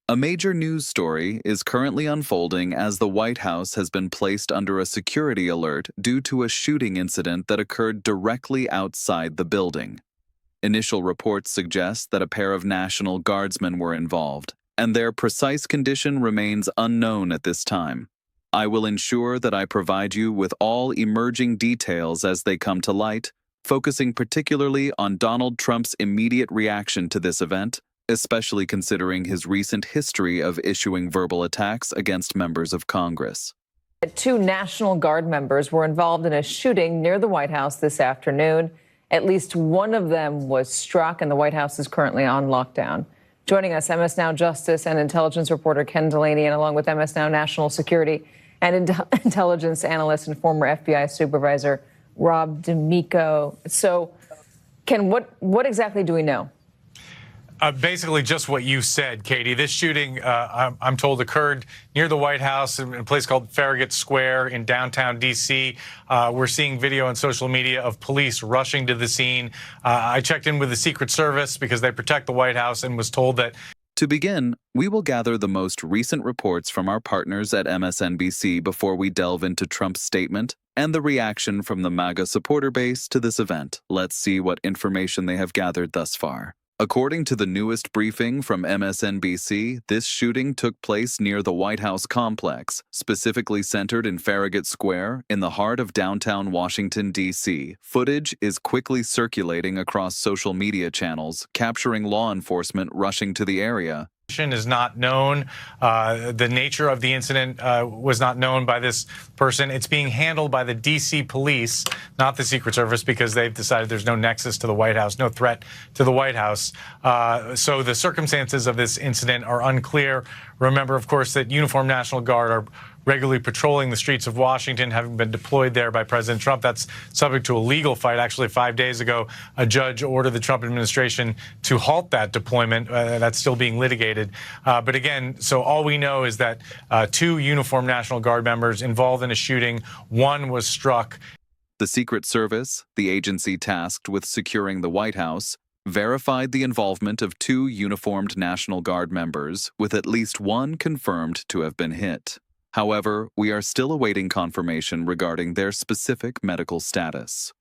A major news story is currently unfolding as the White House has been placed under a security alert due to a shooting incident that occurred directly outside the building. Initial reports suggest that a pair of National Guardsmen were involved, and their precise condition remains unknown at this time. I will ensure that I provide you with all emerging details as they come to light, focusing particularly on Donald Trump's immediate reaction to this event, especially considering his recent history of issuing verbal attacks against members of Congress. Two National Guard members were involved in a shooting near the White House this afternoon. At least one of them was struck, and the White House is currently on lockdown. Joining us, MS Now Justice and Intelligence reporter Ken Delaney, and along with MS Now National Security and Intelligence analyst and former FBI supervisor Rob D'Amico. So, Ken, what exactly do we know? Basically just what you said, Katie. This shooting, I'm told, occurred near the White House in a place called Farragut Square in downtown D.C. We're seeing video on social media of police rushing to the scene. I checked in with the Secret Service because they protect the White House and was told that. To begin, we will gather the most recent reports from our partners at MSNBC before we delve into Trump's statement and the reaction from the MAGA supporter base to this event. Let's see what information they have gathered thus far. According to the newest briefing from MSNBC, this shooting took place near the White House complex, specifically centered in Farragut Square, in the heart of downtown Washington, D.C. Footage is quickly circulating across social media channels, capturing law enforcement rushing to the area. Is not known. The nature of the incident was not known by this person. It's being handled by the D.C. police, not the Secret Service, because they've decided there's no nexus to the White House, no threat to the White House. So the circumstances of this incident are unclear. Remember, of course, that uniformed National Guard are regularly patrolling the streets of Washington, having been deployed there by President Trump. That's subject to a legal fight. Actually, 5 days ago, a judge ordered the Trump administration to halt that deployment. That's still being litigated. But again, so all we know is that two uniformed National Guard members involved in a shooting, one was struck. The Secret Service, the agency tasked with securing the White House, verified the involvement of two uniformed National Guard members, with at least one confirmed to have been hit. However, we are still awaiting confirmation regarding their specific medical status.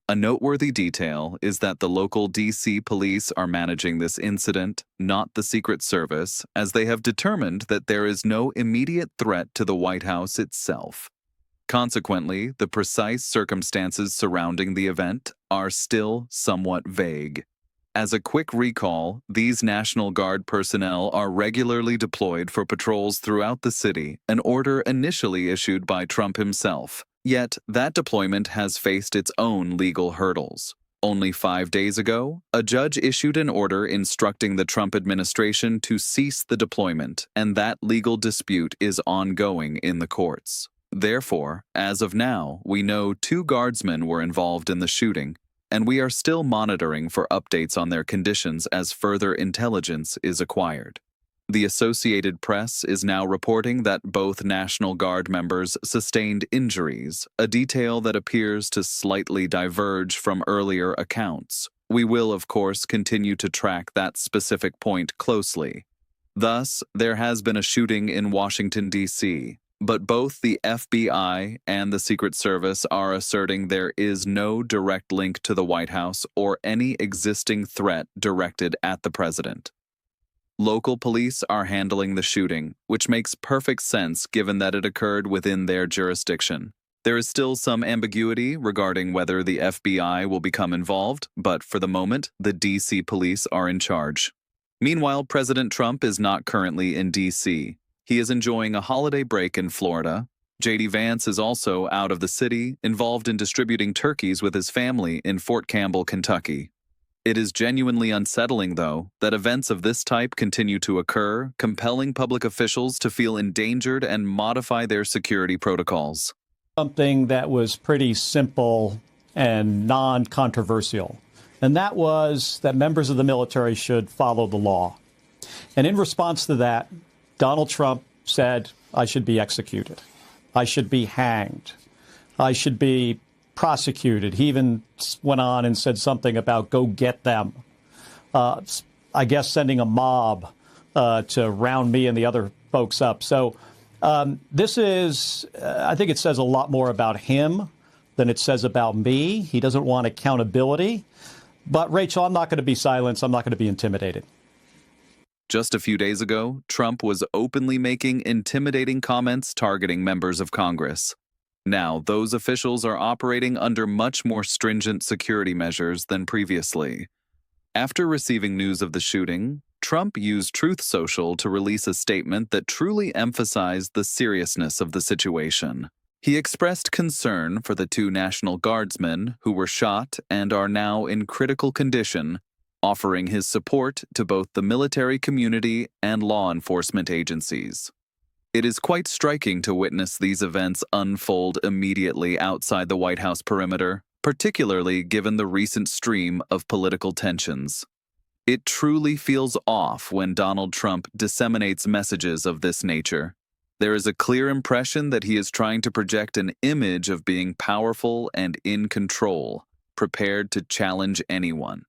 A noteworthy detail is that the local D.C. police are managing this incident, not the Secret Service, as they have determined that there is no immediate threat to the White House itself. Consequently, the precise circumstances surrounding the event are still somewhat vague. As a quick recall, these National Guard personnel are regularly deployed for patrols throughout the city, an order initially issued by Trump himself. Yet, that deployment has faced its own legal hurdles. Only 5 days ago, a judge issued an order instructing the Trump administration to cease the deployment, and that legal dispute is ongoing in the courts. Therefore, as of now, we know two guardsmen were involved in the shooting, and we are still monitoring for updates on their conditions as further intelligence is acquired. The Associated Press is now reporting that both National Guard members sustained injuries, a detail that appears to slightly diverge from earlier accounts. We will, of course, continue to track that specific point closely. Thus, there has been a shooting in Washington, D.C., but both the FBI and the Secret Service are asserting there is no direct link to the White House or any existing threat directed at the president. Local police are handling the shooting, which makes perfect sense given that it occurred within their jurisdiction. There is still some ambiguity regarding whether the FBI will become involved, but for the moment, the D.C. police are in charge. Meanwhile, President Trump is not currently in D.C. He is enjoying a holiday break in Florida. J.D. Vance is also out of the city, involved in distributing turkeys with his family in Fort Campbell, Kentucky. It is genuinely unsettling, though, that events of this type continue to occur, compelling public officials to feel endangered and modify their security protocols. Something that was pretty simple and non-controversial, and that was that members of the military should follow the law. And in response to that, Donald Trump said, I should be executed. I should be hanged. I should be prosecuted. He even went on and said something about go get them. I guess sending a mob to round me and the other folks up. So this is, I think it says a lot more about him than it says about me. He doesn't want accountability. But, Rachel, I'm not going to be silenced. I'm not going to be intimidated. Just a few days ago, Trump was openly making intimidating comments targeting members of Congress. Now, those officials are operating under much more stringent security measures than previously. After receiving news of the shooting, Trump used Truth Social to release a statement that truly emphasized the seriousness of the situation. He expressed concern for the 2 National Guardsmen who were shot and are now in critical condition, offering his support to both the military community and law enforcement agencies. It is quite striking to witness these events unfold immediately outside the White House perimeter, particularly given the recent stream of political tensions. It truly feels off when Donald Trump disseminates messages of this nature. There is a clear impression that he is trying to project an image of being powerful and in control, prepared to challenge anyone.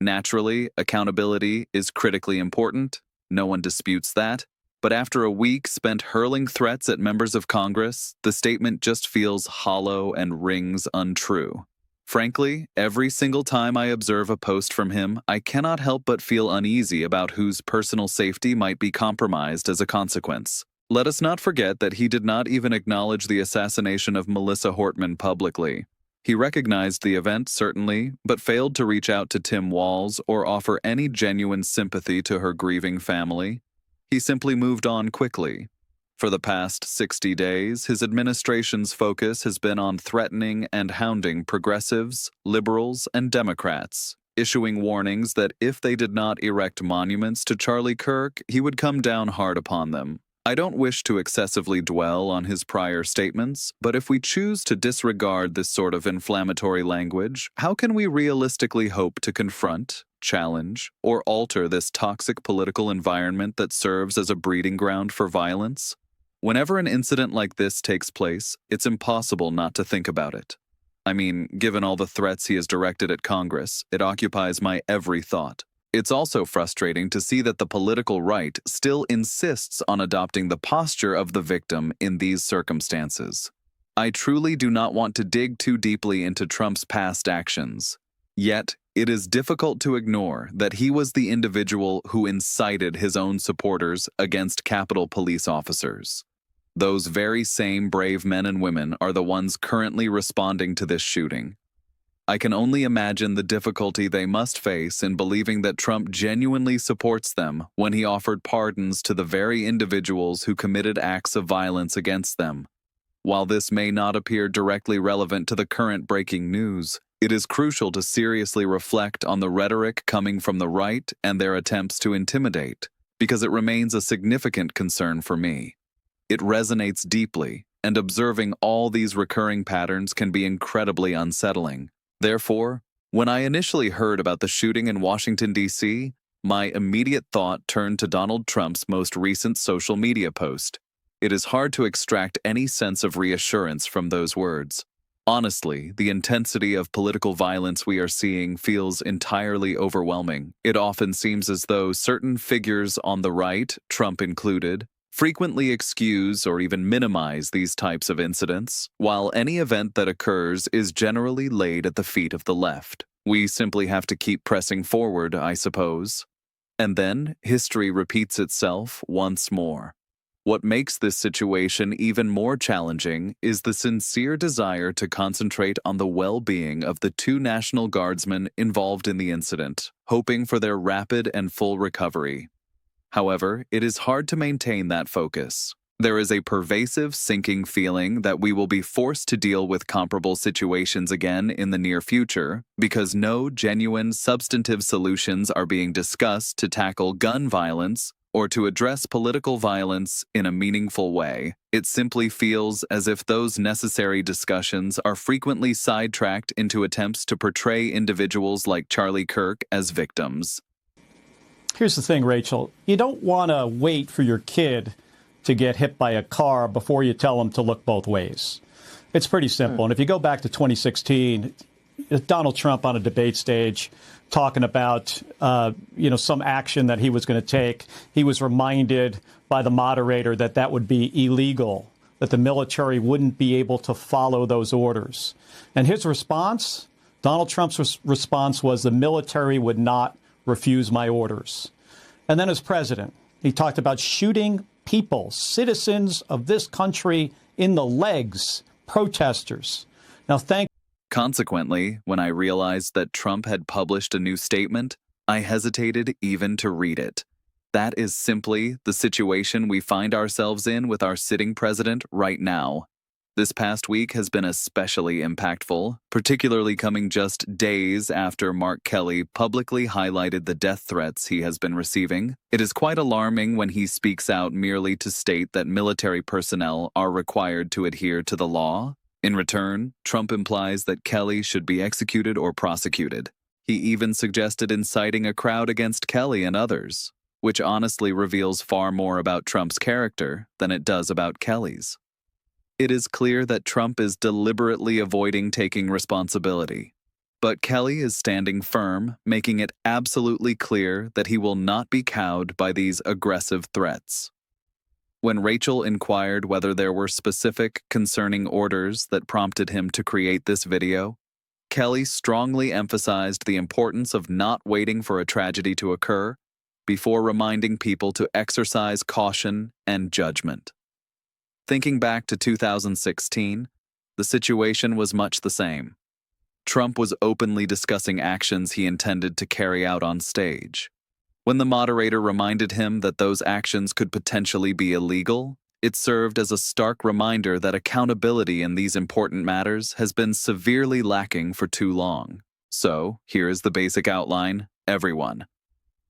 Naturally, accountability is critically important. No one disputes that. But after a week spent hurling threats at members of Congress, the statement just feels hollow and rings untrue. Frankly, every single time I observe a post from him, I cannot help but feel uneasy about whose personal safety might be compromised as a consequence. Let us not forget that he did not even acknowledge the assassination of Melissa Hortman publicly. He recognized the event, certainly, but failed to reach out to Tim Walz or offer any genuine sympathy to her grieving family. He simply moved on quickly. For the past 60 days, his administration's focus has been on threatening and hounding progressives, liberals, and Democrats, issuing warnings that if they did not erect monuments to Charlie Kirk, he would come down hard upon them. I don't wish to excessively dwell on his prior statements, but if we choose to disregard this sort of inflammatory language, how can we realistically hope to confront, challenge, or alter this toxic political environment that serves as a breeding ground for violence? Whenever an incident like this takes place, it's impossible not to think about it. I mean, given all the threats he has directed at Congress, it occupies my every thought. It's also frustrating to see that the political right still insists on adopting the posture of the victim in these circumstances. I truly do not want to dig too deeply into Trump's past actions. Yet, it is difficult to ignore that he was the individual who incited his own supporters against Capitol Police officers. Those very same brave men and women are the ones currently responding to this shooting. I can only imagine the difficulty they must face in believing that Trump genuinely supports them when he offered pardons to the very individuals who committed acts of violence against them. While this may not appear directly relevant to the current breaking news, it is crucial to seriously reflect on the rhetoric coming from the right and their attempts to intimidate, because it remains a significant concern for me. It resonates deeply, and observing all these recurring patterns can be incredibly unsettling. Therefore, when I initially heard about the shooting in Washington, D.C., my immediate thought turned to Donald Trump's most recent social media post. It is hard to extract any sense of reassurance from those words. Honestly, the intensity of political violence we are seeing feels entirely overwhelming. It often seems as though certain figures on the right, Trump included, frequently excuse or even minimize these types of incidents, while any event that occurs is generally laid at the feet of the left. We simply have to keep pressing forward, I suppose. And then history repeats itself once more. What makes this situation even more challenging is the sincere desire to concentrate on the well-being of the 2 National Guardsmen involved in the incident, hoping for their rapid and full recovery. However, it is hard to maintain that focus. There is a pervasive, sinking feeling that we will be forced to deal with comparable situations again in the near future because no genuine, substantive solutions are being discussed to tackle gun violence or to address political violence in a meaningful way. It simply feels as if those necessary discussions are frequently sidetracked into attempts to portray individuals like Charlie Kirk as victims. Here's the thing, Rachel. You don't want to wait for your kid to get hit by a car before you tell them to look both ways. It's pretty simple. And if you go back to 2016, Donald Trump on a debate stage talking about, some action that he was going to take. He was reminded by the moderator that that would be illegal, that the military wouldn't be able to follow those orders. And his response, Donald Trump's response was the military would not refuse my orders. And then as president, he talked about shooting people, citizens of this country, in the legs, protesters. Now, Consequently, when I realized that Trump had published a new statement, I hesitated even to read it. That is simply the situation we find ourselves in with our sitting president right now. This past week has been especially impactful, particularly coming just days after Mark Kelly publicly highlighted the death threats he has been receiving. It is quite alarming when he speaks out merely to state that military personnel are required to adhere to the law. In return, Trump implies that Kelly should be executed or prosecuted. He even suggested inciting a crowd against Kelly and others, which honestly reveals far more about Trump's character than it does about Kelly's. It is clear that Trump is deliberately avoiding taking responsibility. But Kelly is standing firm, making it absolutely clear that he will not be cowed by these aggressive threats. When Rachel inquired whether there were specific concerning orders that prompted him to create this video, Kelly strongly emphasized the importance of not waiting for a tragedy to occur before reminding people to exercise caution and judgment. Thinking back to 2016, the situation was much the same. Trump was openly discussing actions he intended to carry out on stage. When the moderator reminded him that those actions could potentially be illegal, it served as a stark reminder that accountability in these important matters has been severely lacking for too long. So, here is the basic outline, everyone.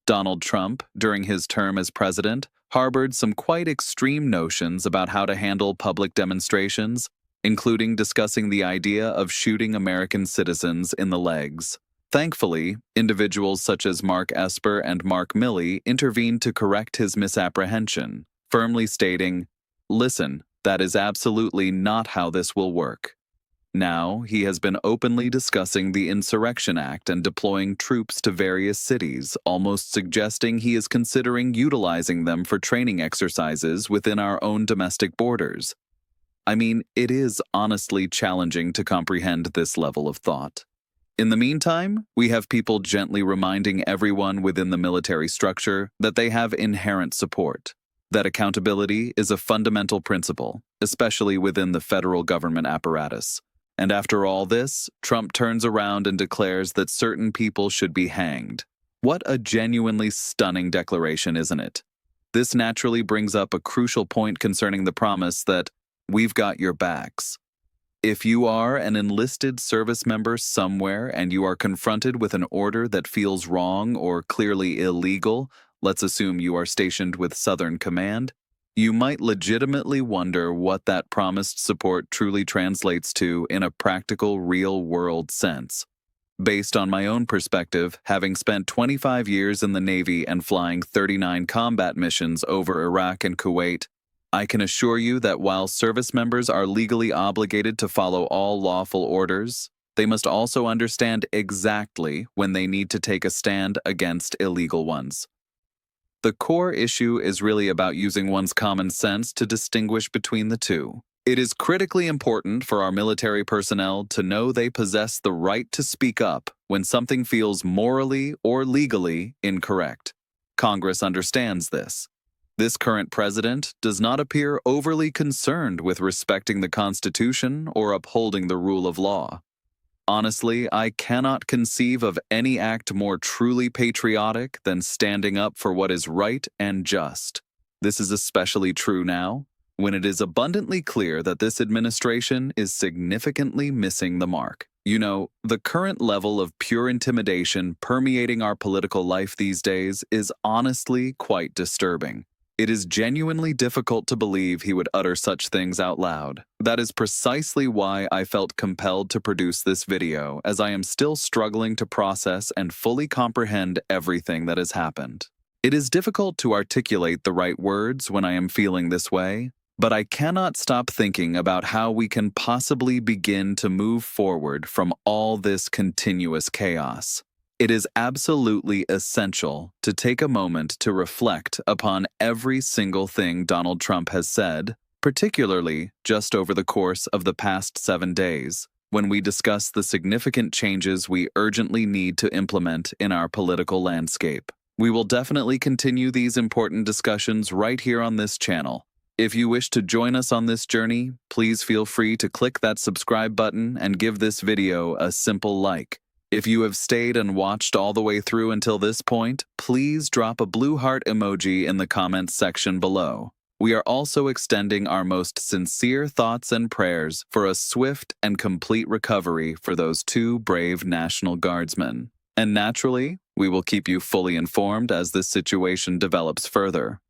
Donald Trump, during his term as president, harbored some quite extreme notions about how to handle public demonstrations, including discussing the idea of shooting American citizens in the legs. Thankfully, individuals such as Mark Esper and Mark Milley intervened to correct his misapprehension, firmly stating, "Listen, that is absolutely not how this will work." Now, he has been openly discussing the Insurrection Act and deploying troops to various cities, almost suggesting he is considering utilizing them for training exercises within our own domestic borders. I mean, it is honestly challenging to comprehend this level of thought. In the meantime, we have people gently reminding everyone within the military structure that they have inherent support, that accountability is a fundamental principle, especially within the federal government apparatus. And after all this, Trump turns around and declares that certain people should be hanged. What a genuinely stunning declaration, isn't it? This naturally brings up a crucial point concerning the promise that we've got your backs. If you are an enlisted service member somewhere and you are confronted with an order that feels wrong or clearly illegal, let's assume you are stationed with Southern Command, you might legitimately wonder what that promised support truly translates to in a practical, real-world sense. Based on my own perspective, having spent 25 years in the Navy and flying 39 combat missions over Iraq and Kuwait, I can assure you that while service members are legally obligated to follow all lawful orders, they must also understand exactly when they need to take a stand against illegal ones. The core issue is really about using one's common sense to distinguish between the two. It is critically important for our military personnel to know they possess the right to speak up when something feels morally or legally incorrect. Congress understands this. This current president does not appear overly concerned with respecting the Constitution or upholding the rule of law. Honestly, I cannot conceive of any act more truly patriotic than standing up for what is right and just. This is especially true now, when it is abundantly clear that this administration is significantly missing the mark. You know, the current level of pure intimidation permeating our political life these days is honestly quite disturbing. It is genuinely difficult to believe he would utter such things out loud. That is precisely why I felt compelled to produce this video, as I am still struggling to process and fully comprehend everything that has happened. It is difficult to articulate the right words when I am feeling this way, But I cannot stop thinking about how we can possibly begin to move forward from all this continuous chaos. It is absolutely essential to take a moment to reflect upon every single thing Donald Trump has said, particularly just over the course of the past 7 days, when we discuss the significant changes we urgently need to implement in our political landscape. We will definitely continue these important discussions right here on this channel. If you wish to join us on this journey, please feel free to click that subscribe button and give this video a simple like. If you have stayed and watched all the way through until this point, please drop a blue heart emoji in the comments section below. We are also extending our most sincere thoughts and prayers for a swift and complete recovery for those two brave National Guardsmen. And naturally, we will keep you fully informed as this situation develops further.